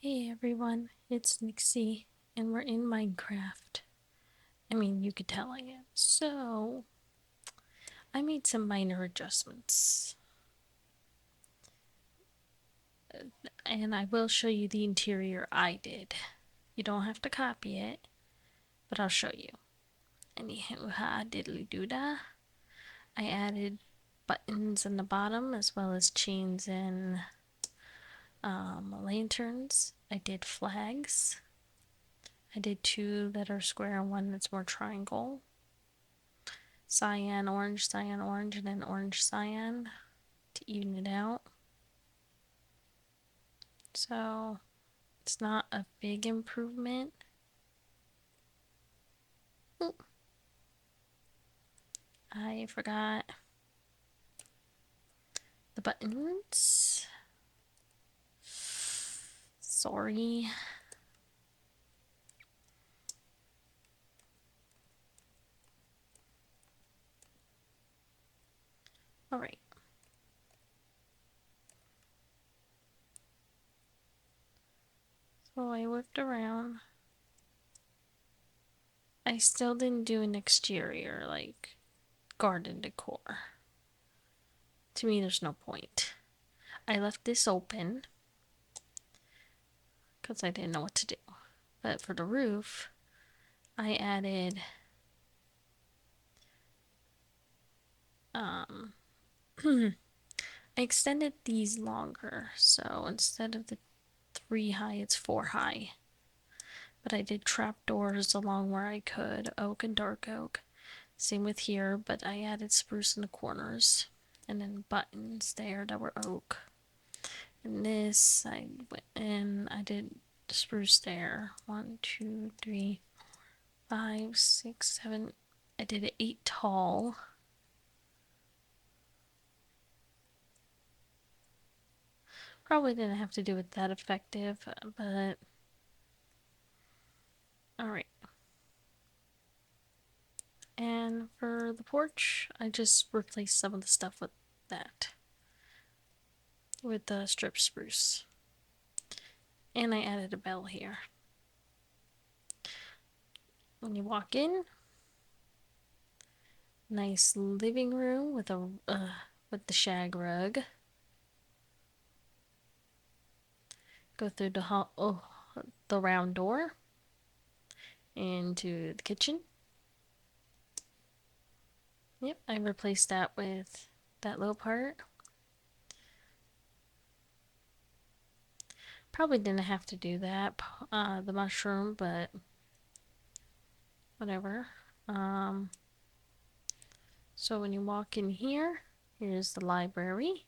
Hey everyone, it's Nixie, and we're in Minecraft. I mean, you could tell I am. So, I made some minor adjustments, and I will show you the interior I did. You don't have to copy it, but I'll show you. Anywho, ha diddly doo dah. I added buttons in the bottom as well as chains and lanterns. I did flags. I did two that are square and one that's more triangle. Cyan, orange, and then orange, cyan to even it out. So it's not a big improvement. Ooh, I forgot the buttons. Sorry. Alright. So I whipped around. I still didn't do an exterior, like garden decor. To me, there's no point. I left this open because I didn't know what to do. But for the roof, I added I extended these longer, so instead of the 3 high, it's 4 high. But I did trapdoors along where I could, oak and dark oak. Same with here, but I added spruce in the corners. And then buttons there that were oak. And this, I went and I did spruce there. 1, 2, 3, 5, 6, 7. I did it 8 tall. Probably didn't have to do it that effective, but alright. And for the porch, I just replaced some of the stuff with that. With the strip spruce. And I added a bell here. When you walk in, nice living room with with the shag rug. Go through the round door into the kitchen. Yep, I replaced that with that little part. Probably didn't have to do that, the mushroom, but whatever. So when you walk in here, here's the library.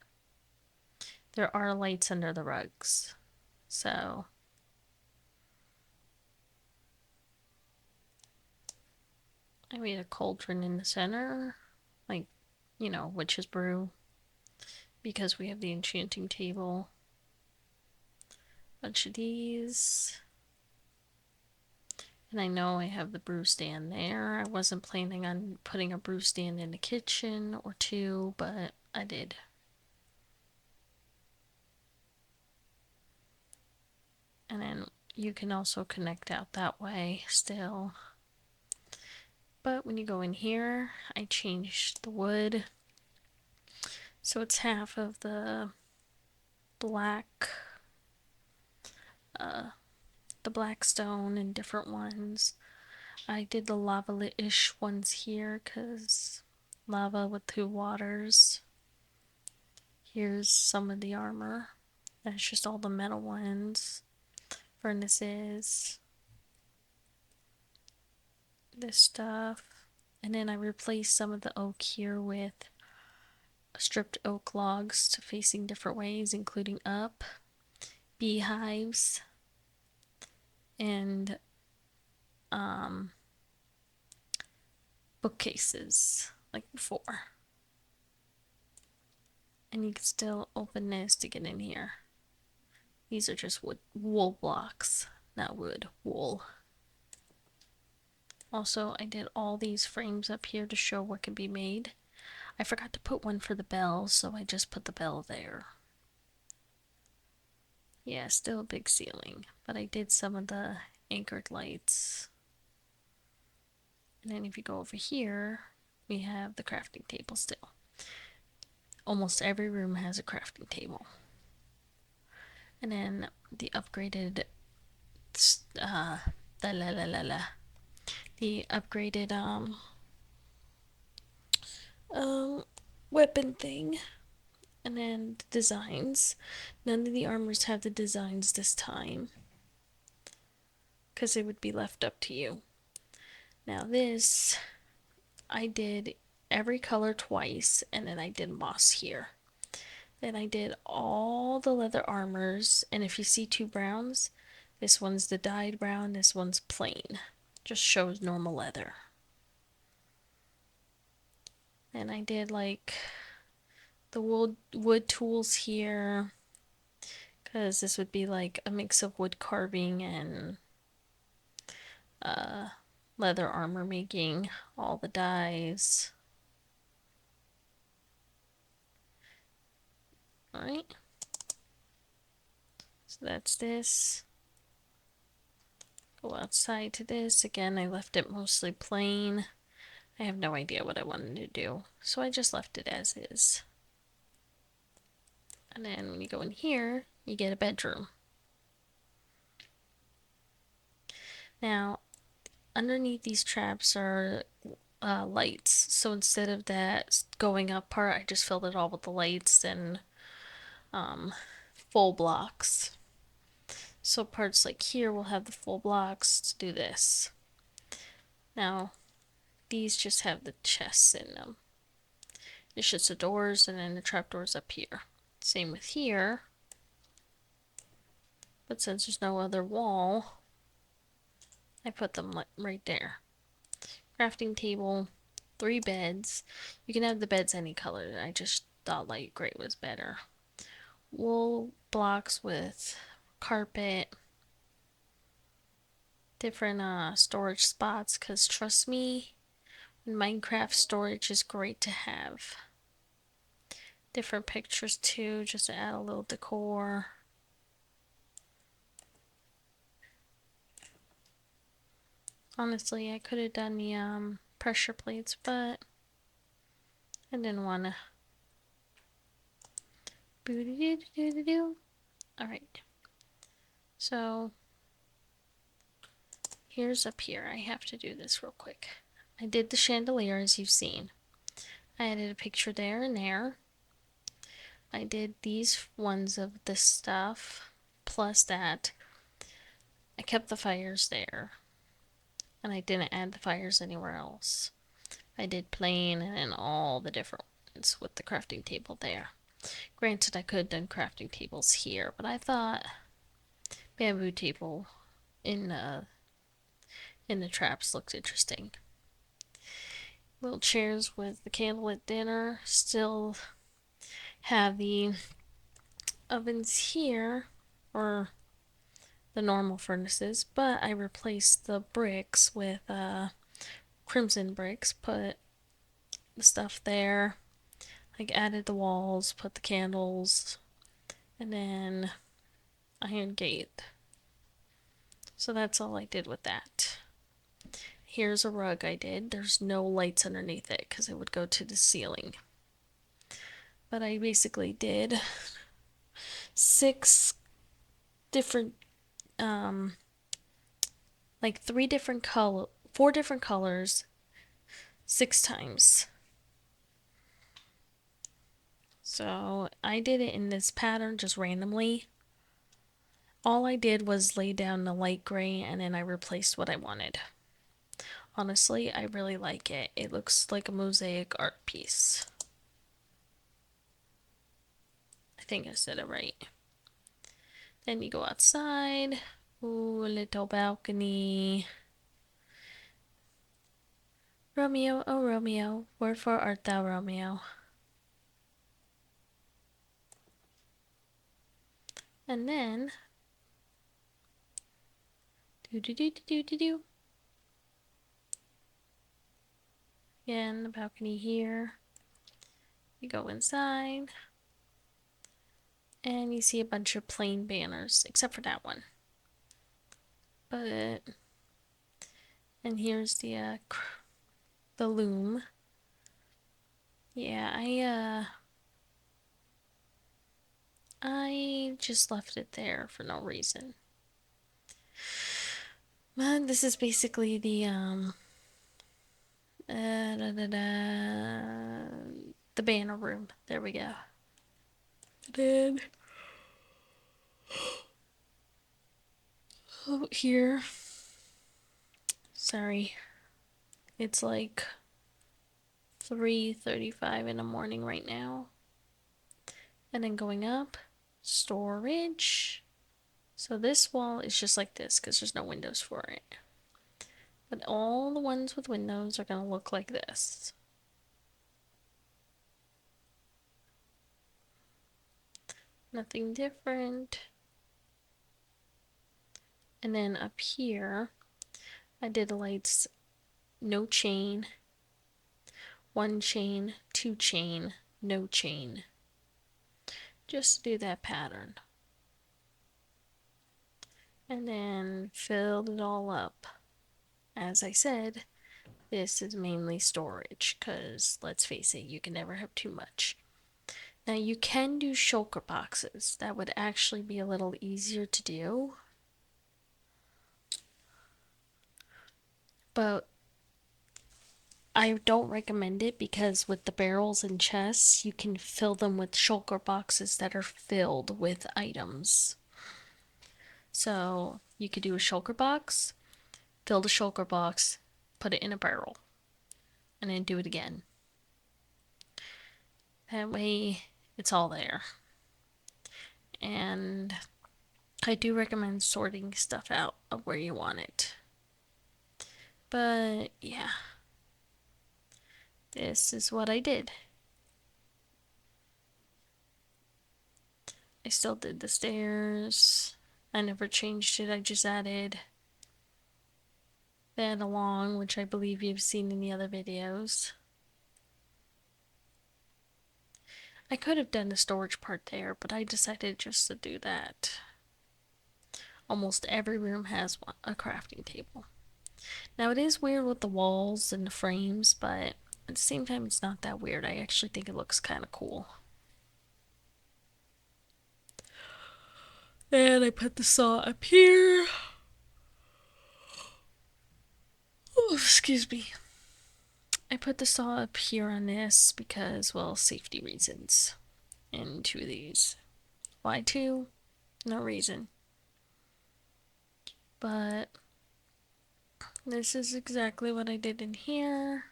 There are lights under the rugs. So I made a cauldron in the center, like, you know, witch's brew, because we have the enchanting table. Bunch of these. And I know I have the brew stand there. I wasn't planning on putting a brew stand in the kitchen or two, but I did. And then you can also connect out that way still. But when you go in here, I changed the wood. So it's half of black, uh, the black stone and different ones. I did the lava-ish ones here because lava with 2 waters. Here's some of the armor. That's just all the metal ones. Furnaces. This stuff. And then I replaced some of the oak here with stripped oak logs to facing different ways, including up, beehives, and bookcases like before. And you can still open this to get in here. These are just wool blocks, not wood, wool. Also, I did all these frames up here to show what can be made. I forgot to put one for the bell, so I just put the bell there. Yeah, still a big ceiling, but I did some of the anchored lights. And then if you go over here, we have the crafting table still. Almost every room has a crafting table. And then the upgraded, uh, la la la la la, the upgraded um weapon thing, and then the designs. None of the armors have the designs this time because it would be left up to you. Now this, I did every color twice, and then I did moss here. Then I did all the leather armors, and if you see two browns, this one's the dyed brown, this one's plain. Just shows normal leather. And I did like the wood tools here, because this would be like a mix of wood carving and uh, leather armor making, all the dyes. Alright, so that's this. Go outside to this. Again, I left it mostly plain. I have no idea what I wanted to do, so I just left it as is. And then when you go in here, you get a bedroom. Now, underneath these traps are lights, so instead of that going up part, I just filled it all with the lights and full blocks. So parts like here will have the full blocks to do this. Now, these just have the chests in them. It's just the doors and then the trapdoors up here. Same with here. But since there's no other wall, I put them right there. Crafting table, 3 beds. You can have the beds any color. I just thought light gray was better. Wool blocks with carpet. Different storage spots, because trust me, in Minecraft, storage is great to have. Different pictures too, just to add a little decor. Honestly, I could have done the pressure plates, but I didn't want to. Alright. So, here's up here. I have to do this real quick. I did the chandelier as you've seen. I added a picture there and there. I did these ones of this stuff, plus that. I kept the fires there, and I didn't add the fires anywhere else. I did plain and then all the different ones with the crafting table there. Granted, I could have done crafting tables here, but I thought bamboo table in the traps looked interesting. Little chairs with the candlelit dinner. Still have the ovens here, or the normal furnaces, but I replaced the bricks with crimson bricks, put the stuff there, like added the walls, put the candles, and then iron gate. So that's all I did with that. Here's a rug I did. There's no lights underneath it because it would go to the ceiling. But I basically did 6 different, like 4 different colors, 6 times. So I did it in this pattern just randomly. All I did was lay down the light gray and then I replaced what I wanted. Honestly, I really like it. It looks like a mosaic art piece. I think I said it right. Then you go outside. Ooh, a little balcony. Romeo, oh Romeo, wherefore art thou Romeo? And then do do do do do do. Again, the balcony here. You go inside. And you see a bunch of plain banners, except for that one. But, and here's the loom. Yeah, I just left it there for no reason. But this is basically the banner room. There we go. Then oh, here, sorry, it's like 3:35 in the morning right now. And then going up, storage. So this wall is just like this because there's no windows for it. But all the ones with windows are going to look like this. Nothing different. And then up here, I did the lights no chain, one chain, two chain, no chain. Just to do that pattern. And then filled it all up. As I said, this is mainly storage because let's face it, you can never have too much. Now you can do shulker boxes. That would actually be a little easier to do. But I don't recommend it because with the barrels and chests, you can fill them with shulker boxes that are filled with items. So you could do a shulker box, fill the shulker box, put it in a barrel, and then do it again. That way, it's all there. And I do recommend sorting stuff out of where you want it. But yeah, this is what I did. I still did the stairs. I never changed it, I just added that along, which I believe you've seen in the other videos. I could have done the storage part there, but I decided just to do that. Almost every room has a crafting table. Now it is weird with the walls and the frames, but at the same time it's not that weird. I actually think it looks kind of cool. And I put the saw up here. Oh, excuse me. I put the saw up here on this because, well, safety reasons. And two of these. Why two? No reason. But this is exactly what I did in here.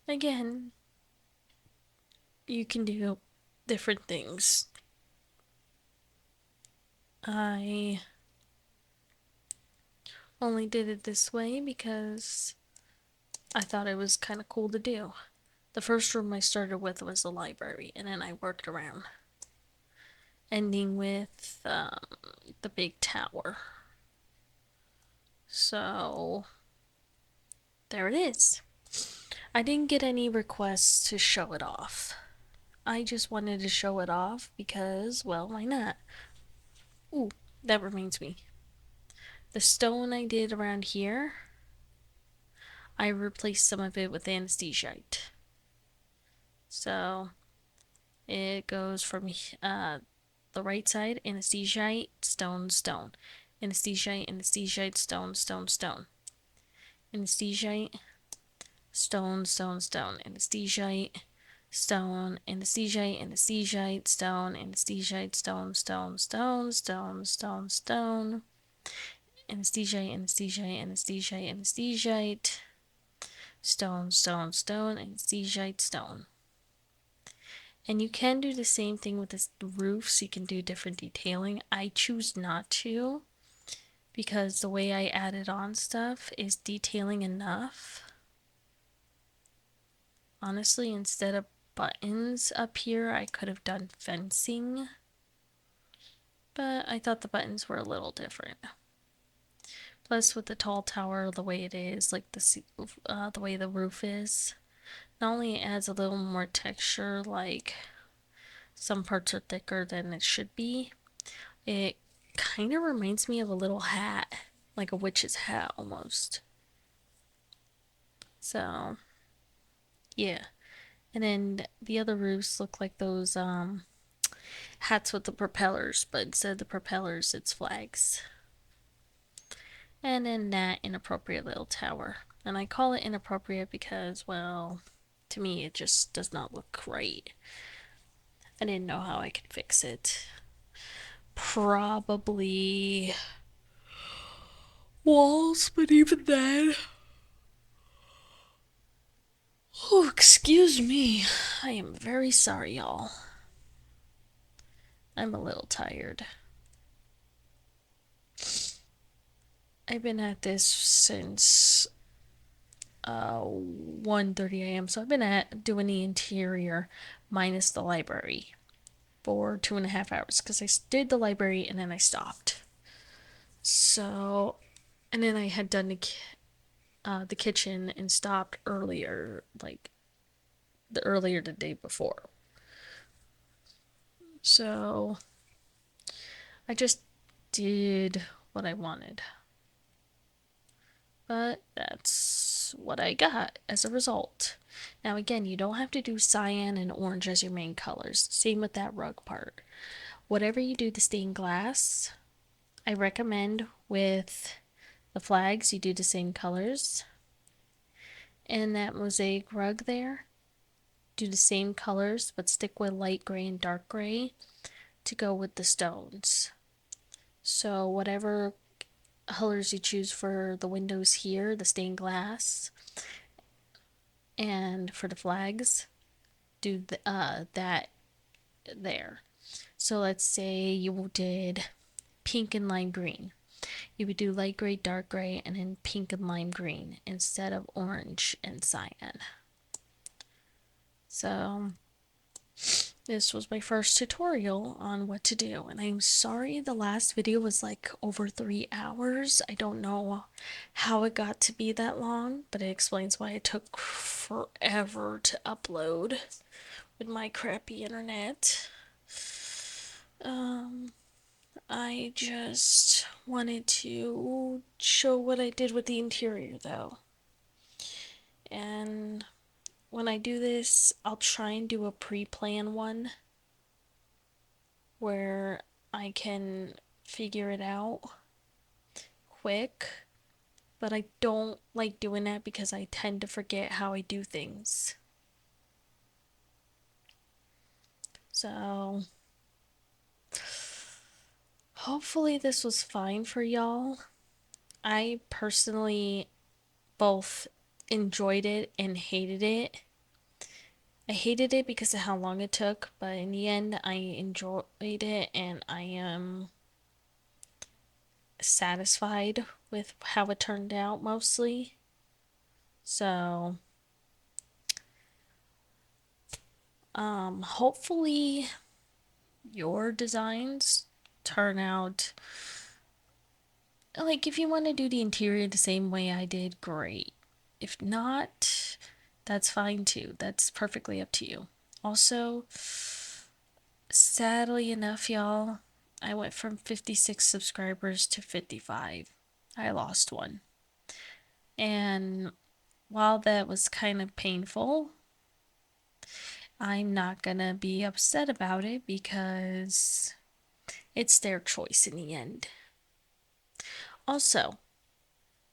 Again, you can do different things. I only did it this way because I thought it was kind of cool to do. The first room I started with was the library, and then I worked around, ending with the big tower. So, there it is. I didn't get any requests to show it off. I just wanted to show it off because, well, why not? Ooh, that reminds me. The stone I did around here, I replaced some of it with anesthesiite. So, it goes from the right side, anesthesiite, stone, stone. Anesthesiite, anesthesiite, stone, stone, stone. Anesthesiite, stone, stone, stone. Anesthesiite, stone, anesthesiite, anesthesiite, stone, anesthesiite, stone, stone, stone, stone, stone, stone. Anesthesiite, anesthesiite, anesthesiite, anesthesiite. Stone, stone, stone, anesthesiite, stone. And you can do the same thing with the roofs. You can do different detailing. I choose not to because the way I added on stuff is detailing enough. Honestly, instead of buttons up here, I could have done fencing. But I thought the buttons were a little different. Plus, with the tall tower, the way it is, like the way the roof is, not only adds a little more texture, like Some parts are thicker than it should be. It kind of reminds me of a little hat, like a witch's hat almost. So, yeah. And then the other roofs look like those hats with the propellers, but instead of the propellers, it's flags. And then that inappropriate little tower. And I call it inappropriate because, well, to me, it just does not look right. I didn't know how I could fix it. Probably walls, but even then. Oh, excuse me. I am very sorry, y'all. I'm a little tired. I've been at this since 1:30 a.m. So I've been at doing the interior minus the library for 2.5 hours because I did the library and then I stopped. So, and then I had done the kitchen and stopped earlier, like the day before. So I just did what I wanted. But that's what I got as a result. Now, again, you don't have to do cyan and orange as your main colors. Same with that rug part. Whatever you do to stained glass, I recommend with the flags, you do the same colors. And that mosaic rug there, do the same colors, but stick with light gray and dark gray to go with the stones. So, whatever colors you choose for the windows here, the stained glass, and for the flags, do that there. So let's say you did pink and lime green. You would do light gray, dark gray, and then pink and lime green instead of orange and cyan. So this was my first tutorial on what to do, and I'm sorry the last video was like over 3 hours. I don't know how it got to be that long, but it explains why it took forever to upload with my crappy internet. I just wanted to show what I did with the interior though. And when I do this, I'll try and do a pre-plan one where I can figure it out quick. But I don't like doing that because I tend to forget how I do things. So, hopefully this was fine for y'all. I personally both enjoyed it and hated it. I hated it because of how long it took, but in the end, I enjoyed it and I am satisfied with how it turned out mostly. So, hopefully your designs turn out like if you want to do the interior the same way I did, great. If not, that's fine too. That's perfectly up to you. Also, sadly enough, y'all, I went from 56 subscribers to 55. I lost one. And while that was kind of painful, I'm not gonna be upset about it because it's their choice in the end. Also,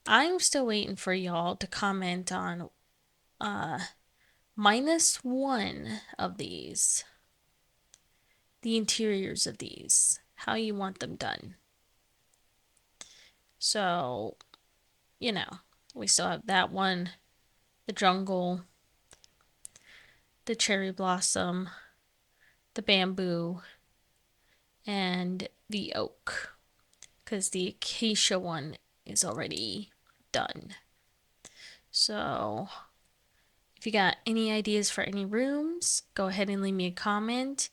I'm still waiting for y'all to comment on -1 of these, the interiors of these, how you want them done. So, you know, we still have that one, the jungle, the cherry blossom, the bamboo, and the oak. Because the acacia one is already done. So, if you got any ideas for any rooms, go ahead and leave me a comment.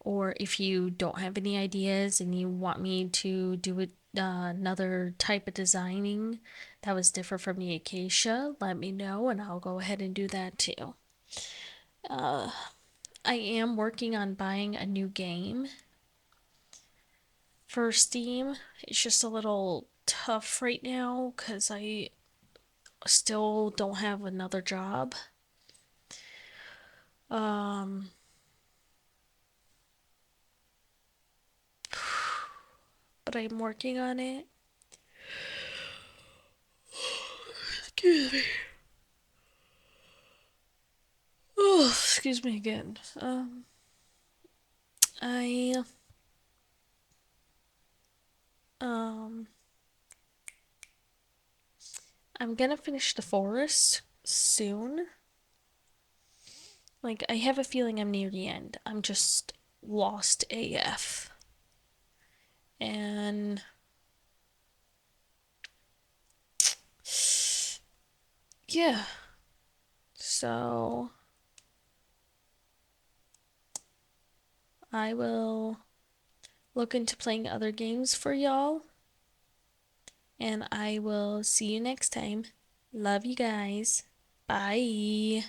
Or if you don't have any ideas and you want me to do another type of designing that was different from the acacia, let me know and I'll go ahead and do that too. I am working on buying a new game for Steam. It's just a little tough right now because I still don't have another job. Um, but I'm working on it. Excuse me. Oh, excuse me again. I um I'm gonna finish the forest soon. Like I have a feeling I'm near the end. I'm just lost AF. And yeah. So I will look into playing other games for y'all. And I will see you next time. Love you guys. Bye.